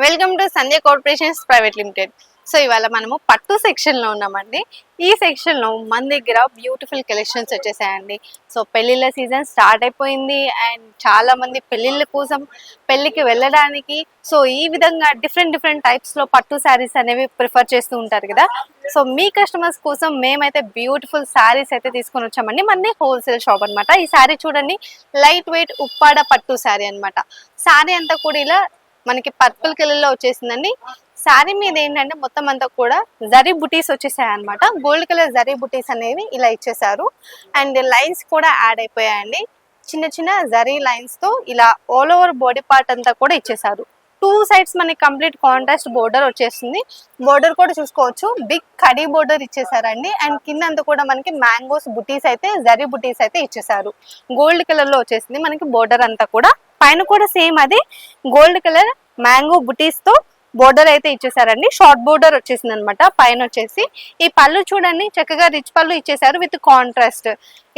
Welcome to Sandhya corporations private limited. So ఇవాళ మనము పట్టు సెక్షన్ లో ఉన్నామండి. ఈ సెక్షన్ లో మన దగ్గర బ్యూటిఫుల్ కలెక్షన్స్ వచ్చేసాయండి. సో పెళ్లిళ్ళ సీజన్ స్టార్ట్ అయిపోయింది అండ్ చాలా మంది పెళ్లిళ్ళ కోసం పెళ్లికి వెళ్ళడానికి సో ఈ విధంగా డిఫరెంట్ టైప్స్ లో పట్టు శారీస్ అనేవి ప్రిఫర్ చేస్తూ ఉంటారు కదా. సో మీ కస్టమర్స్ కోసం మేమైతే బ్యూటిఫుల్ శారీస్ అయితే తీసుకొని వచ్చామండి. మనది హోల్సేల్ షాప్ అనమాట. ఈ శారీ చూడండి, లైట్ వెయిట్ ఉప్పాడ పట్టు శారీ అనమాట. శారీ అంతా కూడా ఇలా మనకి పర్పుల్ కలర్ లో వచ్చేసిందండి. శారీ మీద ఏంటంటే మొత్తం అంతా కూడా జరీ బుటీస్ వచ్చేసాయి అనమాట. గోల్డ్ కలర్ జరీ బుటీస్ అనేవి ఇలా ఇచ్చేసారు అండ్ లైన్స్ కూడా యాడ్ అయిపోయాయండి. చిన్న చిన్న జరీ లైన్స్ తో ఇలా ఆల్ ఓవర్ బాడీ పార్ట్ అంతా కూడా ఇచ్చేసారు. టూ సైడ్స్ మనకి కంప్లీట్ కాంట్రాస్ట్ బోర్డర్ వచ్చేస్తుంది. బోర్డర్ కూడా చూసుకోవచ్చు, బిగ్ కడీ బోర్డర్ ఇచ్చేసారండి. అండ్ కింద అంతా కూడా మనకి మ్యాంగోస్ బుటీస్ అయితే జరీ బుటీస్ అయితే ఇచ్చేసారు. గోల్డ్ కలర్ లో వచ్చేసింది మనకి బోర్డర్ అంతా కూడా. పైన కూడా సేమ్ అదే గోల్డ్ కలర్ మ్యాంగో బుటీస్ తో బోర్డర్ అయితే ఇచ్చేసారండి. షార్ట్ బోర్డర్ వచ్చేసింది అనమాట. పైన వచ్చేసి ఈ పళ్ళు చూడండి, చక్కగా రిచ్ పళ్ళు ఇచ్చేసారు విత్ కాంట్రాస్ట్.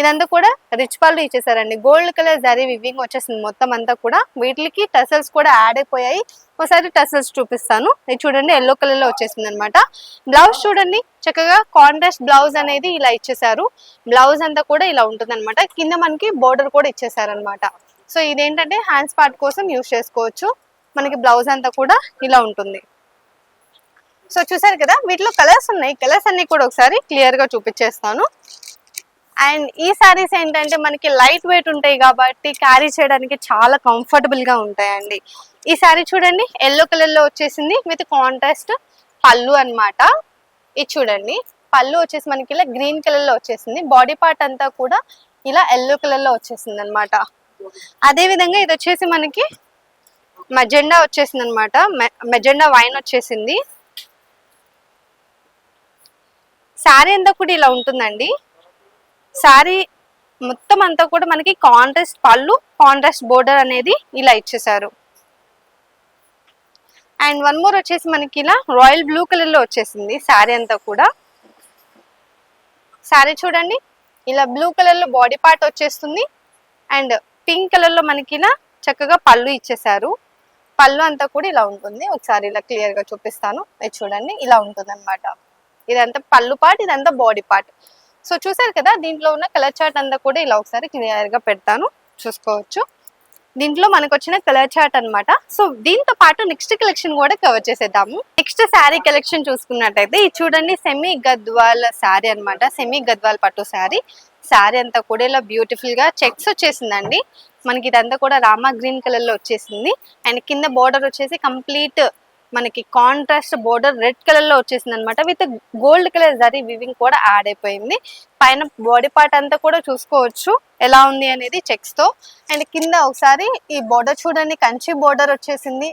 ఇదంతా కూడా రిచ్ పళ్ళు ఇచ్చేసారండి. గోల్డ్ కలర్ జరీ వివింగ్ వచ్చేసింది మొత్తం అంతా కూడా. వీటికి టసల్స్ కూడా యాడ్ అయిపోయాయి. ఒకసారి టసల్స్ చూపిస్తాను. ఇది చూడండి, ఎల్లో కలర్ లో వచ్చేసింది అనమాట. బ్లౌజ్ చూడండి, చక్కగా కాంట్రాస్ట్ బ్లౌజ్ అనేది ఇలా ఇచ్చేసారు. బ్లౌజ్ అంతా కూడా ఇలా ఉంటుంది అనమాట. కింద మనకి బోర్డర్ కూడా ఇచ్చేసారు అనమాట. సో ఇదేంటంటే హ్యాండ్స్ పార్ట్ కోసం యూజ్ చేసుకోవచ్చు. మనకి బ్లౌజ్ అంతా కూడా ఇలా ఉంటుంది. సో చూసారు కదా, వీటిలో కలర్స్ ఉన్నాయి. కలర్స్ అన్ని కూడా ఒకసారి క్లియర్ గా చూపించేస్తాను. అండ్ ఈ శారీస్ ఏంటంటే మనకి లైట్ వెయిట్ ఉంటాయి కాబట్టి క్యారీ చేయడానికి చాలా కంఫర్టబుల్ గా ఉంటాయండి. ఈ శారీ చూడండి, ఎల్లో కలర్ లో వచ్చేసింది విత్ కాంట్రాస్ట్ పళ్ళు అన్నమాట. ఇది చూడండి, పళ్ళు వచ్చేసి మనకి ఇలా గ్రీన్ కలర్ లో వచ్చేసింది. బాడీ పార్ట్ అంతా కూడా ఇలా ఎల్లో కలర్ లో వచ్చేసింది అనమాట. అదే విధంగా ఇది వచ్చేసి మనకి మెజెండా వచ్చేసింది అనమాట. మెజెండా వైన్ వచ్చేసింది. శారీ అంతా కూడా ఇలా ఉంటుందండి. శారీ మొత్తం అంతా కూడా మనకి కాంట్రాస్ట్ పళ్ళు, కాంట్రాస్ట్ బోర్డర్ అనేది ఇలా ఇచ్చేసారు. అండ్ వన్ మోర్ వచ్చేసి మనకి ఇలా రాయల్ బ్లూ కలర్ లో వచ్చేసింది శారీ అంతా కూడా. శారీ చూడండి, ఇలా బ్లూ కలర్ లో బాడీ పార్ట్ వచ్చేస్తుంది అండ్ పింక్ కలర్ లో మనకి ఇలా చక్కగా పళ్ళు ఇచ్చేసారు. పళ్ళు అంతా కూడా ఇలా ఉంటుంది. ఒకసారి ఇలా క్లియర్ గా చూపిస్తాను. ఇది చూడండి, ఇలా ఉంటుంది అనమాట. ఇదంతా పళ్ళు పార్ట్, ఇదంతా బాడీ పార్ట్. సో చూసారు కదా, దీంట్లో ఉన్న కలర్ చార్ట్ అంతా కూడా ఇలా ఒకసారి క్లియర్ గా పెడతాను, చూసుకోవచ్చు. దీంట్లో మనకు వచ్చిన కలర్ చార్ట్ అనమాట. సో దీంతో పాటు నెక్స్ట్ కలెక్షన్ కూడా కవర్ చేసేద్దాము. నెక్స్ట్ శారీ కలెక్షన్ చూసుకున్నట్టయితే ఇది చూడండి, సెమీ గద్వాల్ శారీ అనమాట. సెమీ గద్వాల్ పట్టు శారీ. శారీ అంతా కూడా ఇలా బ్యూటిఫుల్ గా చెక్స్ వచ్చేసిందండి. మనకి ఇదంతా కూడా రామా గ్రీన్ కలర్ లో వచ్చేసింది. అండ్ కింద బోర్డర్ వచ్చేసి కంప్లీట్ మనకి కాంట్రాస్ట్ బోర్డర్ రెడ్ కలర్ లో వచ్చేసింది అనమాట. With gold colour zari weaving కూడా యాడ్ అయిపోయింది. పైన బాడీ పార్ట్ అంతా కూడా చూసుకోవచ్చు ఎలా ఉంది అనేది చెక్స్ తో. అండ్ కింద ఒకసారి ఈ బోర్డర్ చూడండి, కంచి బోర్డర్ వచ్చేసింది.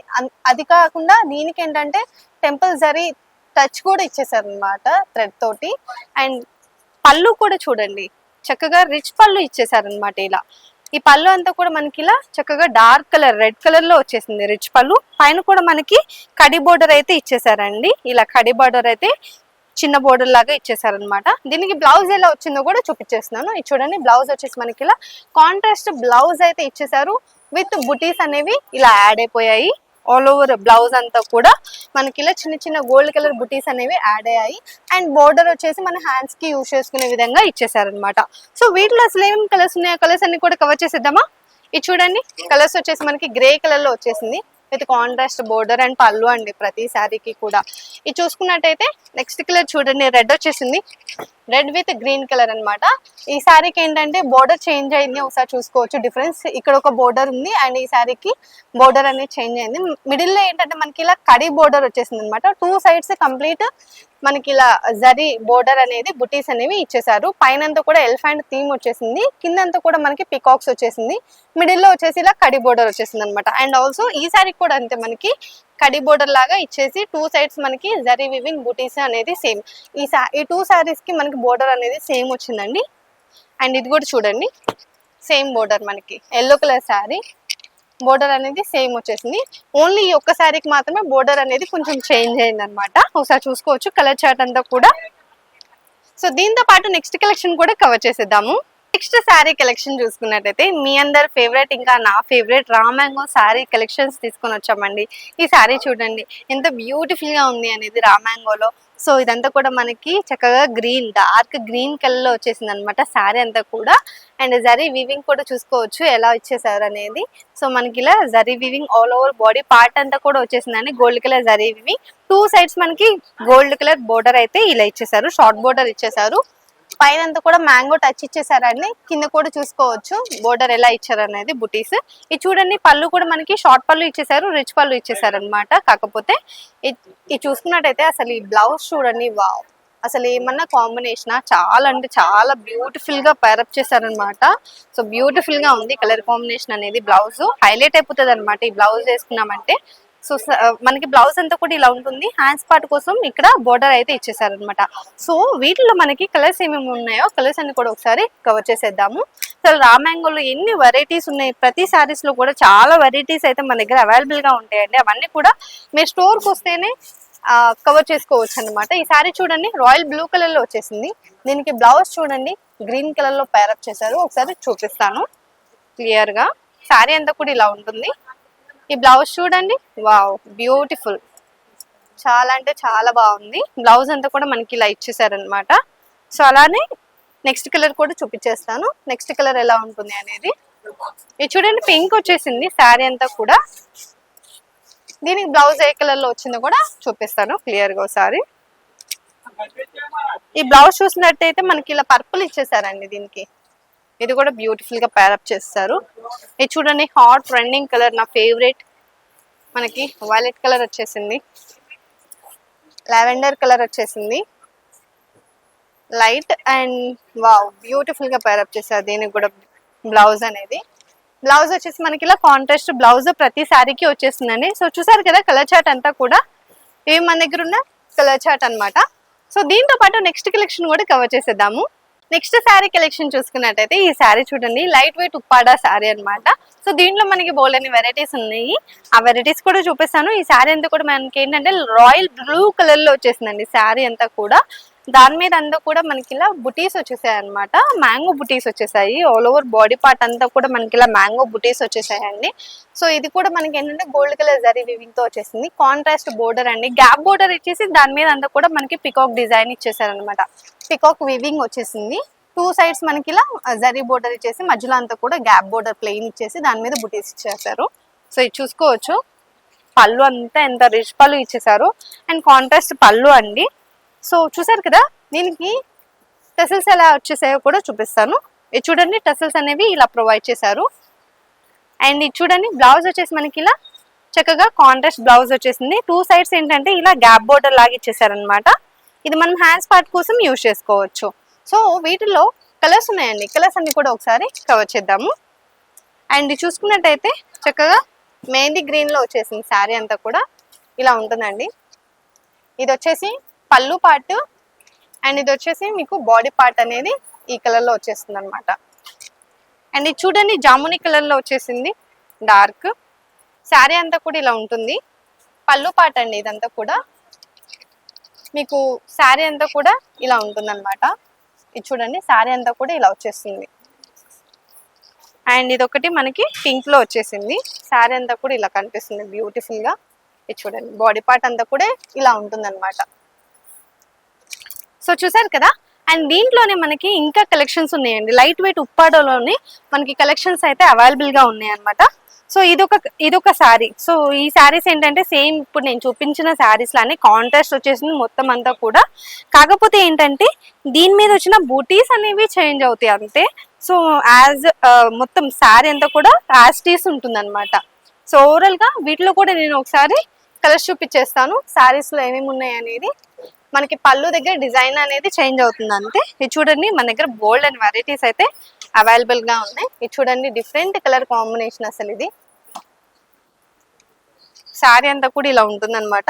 అది కాకుండా దీనికి ఏంటంటే టెంపుల్ జరీ టచ్ కూడా ఇచ్చేసారు అనమాట థ్రెడ్ తోటి. అండ్ పళ్ళు కూడా చూడండి, చక్కగా రిచ్ పళ్ళు ఇచ్చేసారనమాట. ఇలా ఈ పళ్ళు అంతా కూడా మనకి ఇలా చక్కగా డార్క్ కలర్ రెడ్ కలర్ లో వచ్చేసింది రిచ్ పళ్ళు. పైన కూడా మనకి కడి బోర్డర్ అయితే ఇచ్చేసారండి. ఇలా కడి బోర్డర్ అయితే చిన్న బోర్డర్ లాగా ఇచ్చేసారనమాట. దీనికి బ్లౌజ్ ఎలా వచ్చిందో కూడా చూపించేస్తున్నాను. ఇది చూడండి, బ్లౌజ్ వచ్చేసి మనకి ఇలా కాంట్రాస్ట్ బ్లౌజ్ అయితే ఇచ్చేసారు విత్ బుటీస్ అనేవి ఇలా యాడ్ అయిపోయాయి. ఆల్ ఓవర్ బ్లౌజ్ అంతా కూడా మనకి ఇలా చిన్న చిన్న గోల్డ్ కలర్ బుటీస్ అనేవి యాడ్ అయ్యాయి. అండ్ బోర్డర్ వచ్చేసి మన హ్యాండ్స్ కి యూజ్ చేసుకునే విధంగా ఇచ్చేసారనమాట. సో వీటిలో అసలు ఏమేమి కలర్స్ ఉన్నాయో కలర్స్ అన్ని కూడా కవర్ చేసేద్దామా. ఇది చూడండి, కలర్స్ వచ్చేసి మనకి గ్రే కలర్ లో వచ్చేసింది విత్ కాంట్రాస్ట్ బోర్డర్ అండ్ పళ్ళు అండి ప్రతి శారీకి కూడా. ఇది చూసుకున్నట్టయితే నెక్స్ట్ కలర్ చూడండి, రెడ్ వచ్చేసింది. రెడ్ విత్ గ్రీన్ కలర్ అనమాట. ఈ శారీకి ఏంటంటే బోర్డర్ చేంజ్ అయింది, ఒకసారి చూసుకోవచ్చు డిఫరెన్స్. ఇక్కడ ఒక బోర్డర్ ఉంది అండ్ ఈ శారీకి బోర్డర్ అనేది చేంజ్ అయింది. మిడిల్ లో ఏంటంటే మనకి ఇలా కడి బోర్డర్ వచ్చేసింది అనమాట. టూ సైడ్స్ కంప్లీట్ మనకి ఇలా జరీ బోర్డర్ అనేది బుటీస్ అనేవి ఇచ్చేసారు. పైన అంతా కూడా ఎలిఫెంట్ థీమ్ వచ్చేసింది. కిందంతా కూడా మనకి పికాక్స్ వచ్చేసింది. మిడిల్ లో వచ్చేసి ఇలా కడి బోర్డర్ వచ్చేసింది అనమాట. అండ్ ఆల్సో ఈ శారీకి కూడా అంతే, మనకి కడి బోర్డర్ లాగా ఇచ్చేసి టూ సైడ్స్ మనకి జరీ వివింగ్ బుటీస్ అనేది సేమ్. ఈ టూ శారీస్ కి మనకి బోర్డర్ అనేది సేమ్ వచ్చిందండి. అండ్ ఇది కూడా చూడండి, సేమ్ బోర్డర్ మనకి ఎల్లో కలర్ శారీ బోర్డర్ అనేది సేమ్ వచ్చేసింది. ఓన్లీ ఈ ఒక్క శారీకి మాత్రమే బోర్డర్ అనేది కొంచెం చేంజ్ అయింది అనమాట. ఒకసారి చూసుకోవచ్చు కలర్ చార్ట్ అంతా కూడా. సో దీంతో పాటు నెక్స్ట్ కలెక్షన్ కూడా కవర్ చేసేద్దాము. నెక్స్ట్ శారీ కలెక్షన్ చూసుకున్నట్టయితే మీ అందరి ఫేవరెట్ ఇంకా నా favourite raw mango sari collections తీసుకొని వచ్చామండి. ఈ శారీ చూడండి ఎంత బ్యూటిఫుల్ గా ఉంది అనేది రా మ్యాంగోలో. సో ఇదంతా కూడా మనకి చక్కగా గ్రీన్, డార్క్ గ్రీన్ కలర్ లో వచ్చేసింది అనమాట శారీ అంతా కూడా. అండ్ జరీ వీవింగ్ కూడా చూసుకోవచ్చు ఎలా ఇచ్చేసారు అనేది. సో మనకి ఇలా zari weaving all over body part అంతా కూడా వచ్చేసిందండి. Gold colour zari weaving, 2 sides మనకి గోల్డ్ కలర్ బోర్డర్ అయితే ఇలా ఇచ్చేసారు, షార్ట్ బోర్డర్ ఇచ్చేసారు. పైన అంతా కూడా మ్యాంగో టచ్ ఇచ్చేసారండి. కింద కూడా చూసుకోవచ్చు బోర్డర్ ఎలా ఇచ్చారు అనేది బుటీస్. ఇది చూడండి పళ్ళు కూడా మనకి షార్ట్ పళ్ళు ఇచ్చేసారు, రిచ్ పళ్ళు ఇచ్చేసారు అనమాట. కాకపోతే ఇది చూసుకున్నట్టయితే అసలు ఈ బ్లౌజ్ చూడండి, వావ్ అసలు ఏమన్నా కాంబినేషన్ చాలా అంటే చాలా బ్యూటిఫుల్ గా పేరప్ చేశారనమాట. సో బ్యూటిఫుల్ గా ఉంది కలర్ కాంబినేషన్ అనేది. బ్లౌజ్ హైలైట్ అయిపోతుంది అనమాట ఈ బ్లౌజ్ వేసుకున్నామంటే. సో మనకి బ్లౌజ్ అంతా కూడా ఇలా ఉంటుంది. హ్యాండ్స్ పార్ట్ కోసం ఇక్కడ బోర్డర్ అయితే ఇచ్చేసారనమాట. సో వీటిలో మనకి కలర్స్ ఏమేమి ఉన్నాయో కలర్స్ అన్ని కూడా ఒకసారి కవర్ చేసేద్దాము. అసలు రా మ్యాంగోలో ఎన్ని వెరైటీస్ ఉన్నాయి, ప్రతి సారీస్ లో కూడా చాలా వెరైటీస్ అయితే మన దగ్గర అవైలబుల్ గా ఉంటాయండి. అవన్నీ కూడా మీరు స్టోర్ కి వస్తేనే కవర్ చేసుకోవచ్చు అనమాట. ఈ సారీ చూడండి రాయల్ బ్లూ కలర్ లో వచ్చేసింది. దీనికి బ్లౌజ్ చూడండి గ్రీన్ కలర్ లో పేరప్ చేశారు. ఒకసారి చూపిస్తాను క్లియర్ గా. సారీ అంతా కూడా ఇలా ఉంటుంది. ఈ బ్లౌజ్ చూడండి, వావ్ బ్యూటిఫుల్, చాలా అంటే చాలా బాగుంది. బ్లౌజ్ అంతా కూడా మనకి ఇలా ఇచ్చేసారనమాట. సో అలానే నెక్స్ట్ కలర్ కూడా చూపించేస్తాను, నెక్స్ట్ కలర్ ఎలా ఉంటుంది అనేది. ఇది చూడండి పింక్ వచ్చేసింది శారీ అంతా కూడా. దీనికి బ్లౌజ్ ఏ కలర్ లో వచ్చిందో కూడా చూపిస్తాను క్లియర్ గా ఒకసారి. ఈ బ్లౌజ్ చూసినట్టయితే మనకి ఇలా పర్పుల్ ఇచ్చేసారండి దీనికి. ఇది కూడా బ్యూటిఫుల్ గా పేరప్ చేస్తారు. ఇది చూడండి హాట్ ట్రెండింగ్ కలర్, నా ఫేవరెట్. మనకి వైలెట్ కలర్ వచ్చేసింది, లావెండర్ కలర్ వచ్చేసింది, లైట్ అండ్ వావ్ బ్యూటిఫుల్ గా పేరప్ చేస్తారు. దీనికి కూడా బ్లౌజ్ అనేది, బ్లౌజ్ వచ్చేసి మనకి ఇలా కాంట్రాస్ట్ బ్లౌజ్ ప్రతి శారీకి వచ్చేస్తుందండి. సో చూసారు కదా కలర్ చార్ట్ అంతా కూడా ఏమి మన దగ్గర ఉన్న కలర్ చార్ట్ అనమాట. సో దీంతో పాటు నెక్స్ట్ కలెక్షన్ కూడా కవర్ చేసేద్దాము. నెక్స్ట్ శారీ కలెక్షన్ చూసుకున్నట్టయితే ఈ శారీ చూడండి లైట్ వెయిట్ ఉప్పాడా శారీ అనమాట. సో దీంట్లో మనకి బోల్డని వెరైటీస్ ఉన్నాయి, ఆ వెరైటీస్ కూడా చూపిస్తాను. ఈ శారీ అంతా కూడా మనకి ఏంటంటే రాయల్ బ్లూ కలర్ లో వచ్చేసిందండి శారీ అంతా కూడా. దాని మీద అంతా కూడా మనకి ఇలా బుటీస్ వచ్చేసాయి అనమాట, మ్యాంగో బుటీస్ వచ్చేసాయి. ఆల్ ఓవర్ బాడీ పార్ట్ అంతా కూడా మనకి ఇలా మ్యాంగో బుటీస్ వచ్చేసాయండి. సో ఇది కూడా మనకి ఏంటంటే గోల్డ్ కలర్ జరీ వీవింగ్ తో వచ్చేసింది. కాంట్రాస్ట్ బోర్డర్ అండి, గ్యాప్ బోర్డర్ ఇచ్చేసి దాని మీద అంతా కూడా మనకి పికాక్ డిజైన్ ఇచ్చేసారనమాట. పికాక్ వీవింగ్ వచ్చేసింది. 2 సైడ్స్ మనకి ఇలా జరీ బోర్డర్ ఇచ్చేసి మధ్యలో అంతా కూడా గ్యాప్ బోర్డర్ ప్లెయిన్ ఇచ్చేసి దాని మీద బుటీస్ ఇచ్చేసారు. సో ఇది చూసుకోవచ్చు పళ్ళు అంతా ఎంత రిచ్ పళ్ళు ఇచ్చేసారు అండ్ కాంట్రాస్ట్ పళ్ళు అండి. సో చూసారు కదా దీనికి టెసల్స్ ఎలా వచ్చేసాయో కూడా చూపిస్తాను. ఇది చూడండి టెసల్స్ అనేవి ఇలా ప్రొవైడ్ చేశారు. అండ్ ఇది చూడండి బ్లౌజ్ వచ్చేసి మనకి ఇలా చక్కగా కాంట్రాస్ట్ బ్లౌజ్ వచ్చేసింది. 2 సైడ్స్ ఏంటంటే ఇలా గ్యాప్ బోర్డర్ లాగా ఇచ్చేసారనమాట. ఇది మనం హ్యాండ్స్ పార్ట్ కోసం యూజ్ చేసుకోవచ్చు. సో వీటిలో కలర్స్ ఉన్నాయండి, కలర్స్ అన్ని కూడా ఒకసారి కవర్ చేద్దాము. అండ్ చూసుకున్నట్టయితే చక్కగా మెహందీ గ్రీన్ లో వచ్చేసింది శారీ అంతా కూడా ఇలా ఉంటుందండి. ఇది వచ్చేసి పళ్ళు పార్ట్ అండ్ ఇది వచ్చేసి మీకు బాడీ పార్ట్ అనేది ఈ కలర్ లో వచ్చేస్తుంది అనమాట. అండ్ ఇది చూడండి జామునీ కలర్ లో వచ్చేసింది డార్క్. శారీ అంతా కూడా ఇలా ఉంటుంది. పళ్ళు పార్ట్ అండి ఇదంతా కూడా మీకు. శారీ అంతా కూడా ఇలా ఉంటుంది అనమాట. ఇది చూడండి శారీ అంతా కూడా ఇలా వచ్చేస్తుంది. అండ్ ఇదొకటి మనకి పింక్ లో వచ్చేసింది. శారీ అంతా కూడా ఇలా కనిపిస్తుంది బ్యూటిఫుల్ గా. ఇది చూడండి బాడీ పార్ట్ అంతా కూడా ఇలా ఉంటుంది అనమాట. సో చూసారు కదా. అండ్ దీంట్లోనే మనకి ఇంకా కలెక్షన్స్ ఉన్నాయండి. లైట్ వెయిట్ ఉప్పాడలోనే మనకి కలెక్షన్స్ అయితే అవైలబుల్ గా ఉన్నాయి అనమాట. సో ఇదొక శారీ. సో ఈ శారీస్ ఏంటంటే సేమ్ ఇప్పుడు నేను చూపించిన శారీస్ లానే కాంట్రాస్ట్ వచ్చేసింది మొత్తం అంతా కూడా. కాకపోతే ఏంటంటే దీని మీద వచ్చిన బూటీస్ అనేవి చేంజ్ అవుతాయి అంతే. సో యాజ్ మొత్తం శారీ అంతా కూడా యాజ్ టీస్ ఉంటుంది అనమాట. సో ఓవరాల్ గా వీటిలో కూడా నేను ఒకసారి కలర్స్ చూపించేస్తాను శారీస్ లో ఏమేమి ఉన్నాయి అనేది. మనకి పళ్ళు దగ్గర డిజైన్ అనేది చేంజ్ అవుతుంది అంతే. ఇది చూడండి మన దగ్గర బోల్డ్ అండ్ వెరైటీస్ అయితే అవైలబుల్ గా ఉన్నాయి. ఇది చూడండి డిఫరెంట్ కలర్ కాంబినేషన్. అసలు ఇది శారీ అంతా కూడా ఇలా ఉంటుంది అనమాట.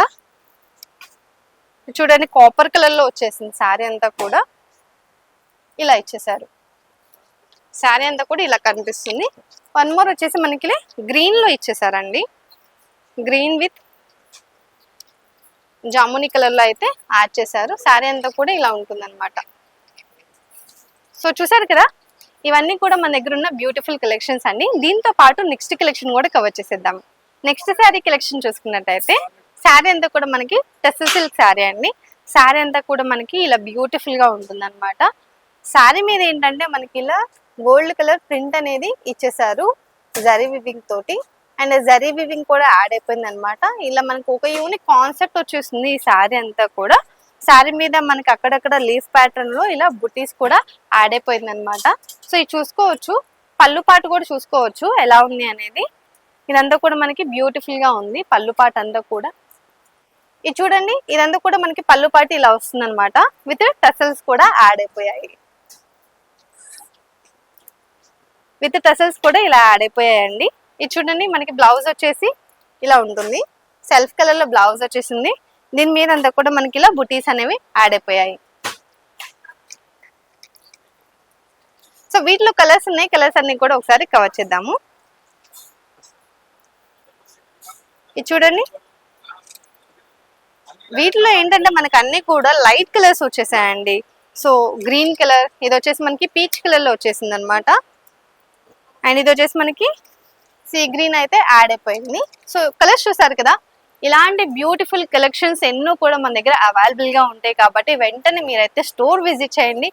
చూడండి కాపర్ కలర్ లో వచ్చేసింది శారీ అంతా కూడా ఇలా ఇచ్చేసారు. శారీ అంతా కూడా ఇలా కనిపిస్తుంది. వన్ మోర్ వచ్చేసి మనకి గ్రీన్ లో ఇచ్చేసారండి. గ్రీన్ విత్ జామునీ కలర్ లో అయితే యాడ్ చేశారు. శారీ అంతా కూడా ఇలా ఉంటుంది అనమాట. సో చూసారు కదా ఇవన్నీ కూడా మన దగ్గర ఉన్న బ్యూటిఫుల్ కలెక్షన్స్ అండి. దీంతో పాటు నెక్స్ట్ కలెక్షన్ కూడా కవర్ చేసేద్దాం. నెక్స్ట్ శారీ కలెక్షన్ చూసుకున్నట్టయితే శారీ అంతా కూడా మనకి టెస్సల్ సిల్క్ శారీ అండి. శారీ అంతా కూడా మనకి ఇలా బ్యూటిఫుల్ గా ఉంటుంది అనమాట. శారీ మీద ఏంటంటే మనకి ఇలా గోల్డ్ కలర్ ప్రింట్ అనేది ఇచ్చేసారు జరీ వివింగ్ తోటి. అండ్ జరీ వివింగ్ కూడా యాడ్ అయిపోయింది అనమాట. ఇలా మనకు ఒక యూనిక్ కాన్సెప్ట్ వచ్చేస్తుంది ఈ శారీ అంతా కూడా. శారీ మీద మనకి అక్కడక్కడ లీఫ్ ప్యాటర్న్ లో ఇలా బుటీస్ కూడా యాడ్ అయిపోయింది అనమాట. సో ఇది చూసుకోవచ్చు, పళ్ళు పాటు కూడా చూసుకోవచ్చు ఎలా ఉంది అనేది. ఇదంతా కూడా మనకి బ్యూటిఫుల్ గా ఉంది పళ్ళు పాటు అంతా కూడా. ఇది చూడండి, ఇదంతా కూడా మనకి పళ్ళు పాటు ఇలా వస్తుంది అనమాట. విత్ టసల్స్ కూడా యాడ్ అయిపోయాయి. విత్ టసల్స్ కూడా ఇలా యాడ్ అయిపోయాయండి. ఇది చూడండి, మనకి బ్లౌజ్ వచ్చేసి ఇలా ఉంటుంది. సెల్ఫ్ కలర్ లో బ్లౌజ్ వచ్చేసింది. దీని మీద అంతా కూడా మనకి ఇలా బుటీస్ అనేవి యాడ్ అయిపోయాయి. సో వీటిలో కలర్స్ ఉన్నాయి, కలర్స్ అన్ని కూడా ఒకసారి కవర్ చేద్దాము. ఇది చూడండి, వీటిలో ఏంటంటే మనకి అన్ని కూడా లైట్ కలర్స్ వచ్చేసాయండి. సో గ్రీన్ కలర్, ఇది వచ్చేసి మనకి పీచ్ కలర్ లో వచ్చేసింది అనమాట. అండ్ ఇది వచ్చేసి మనకి సీ గ్రీన్ అయితే యాడ్ అయిపోయింది. సో కలర్స్ చూసారు కదా, ఇలాంటి బ్యూటిఫుల్ కలెక్షన్స్ ఎన్నో కూడా మన దగ్గర అవైలబుల్ గా ఉంటాయి. కాబట్టి వెంటనే మీరైతే స్టోర్ విజిట్ చేయండి.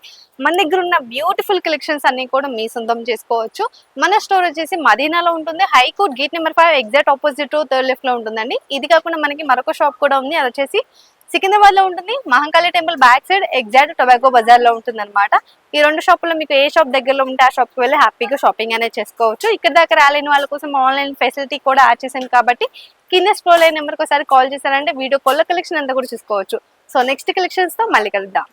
మన దగ్గర ఉన్న బ్యూటిఫుల్ కలెక్షన్స్ అన్ని కూడా మీ సొంతం చేసుకోవచ్చు. మన స్టోర్ వచ్చేసి మదీనాలో ఉంటుంది. High court gate number 5 exact opposite third left లో ఉంటుందండి. ఇది కాకుండా మనకి మరొక షాప్ కూడా ఉంది, అది వచ్చేసి సికింద్రాబాద్ లో ఉంటుంది. Mahankali temple back side exact tobacco Bazaar లో ఉంటుంది అనమాట. ఈ రెండు షాపుల్లో మీకు ఏ షాప్ దగ్గరలో ఉంటే ఆ షాప్ కి వెళ్ళి హ్యాపీగా షాపింగ్ అనేది చేసుకోవచ్చు. ఇక్కడ దాకా రాలేని వాళ్ళ కోసం ఆన్లైన్ ఫెసిలిటీ కూడా యాడ్ చేశాను కాబట్టి కింద స్క్రోల్ అయిన నెంబర్కి ఒకసారి కాల్ చేశారంటే వీడియో కాల్ కలెక్షన్ అంతా కూడా చూసుకోవచ్చు. సో నెక్స్ట్ కలెక్షన్స్ తో మళ్ళీ కలుద్దాం.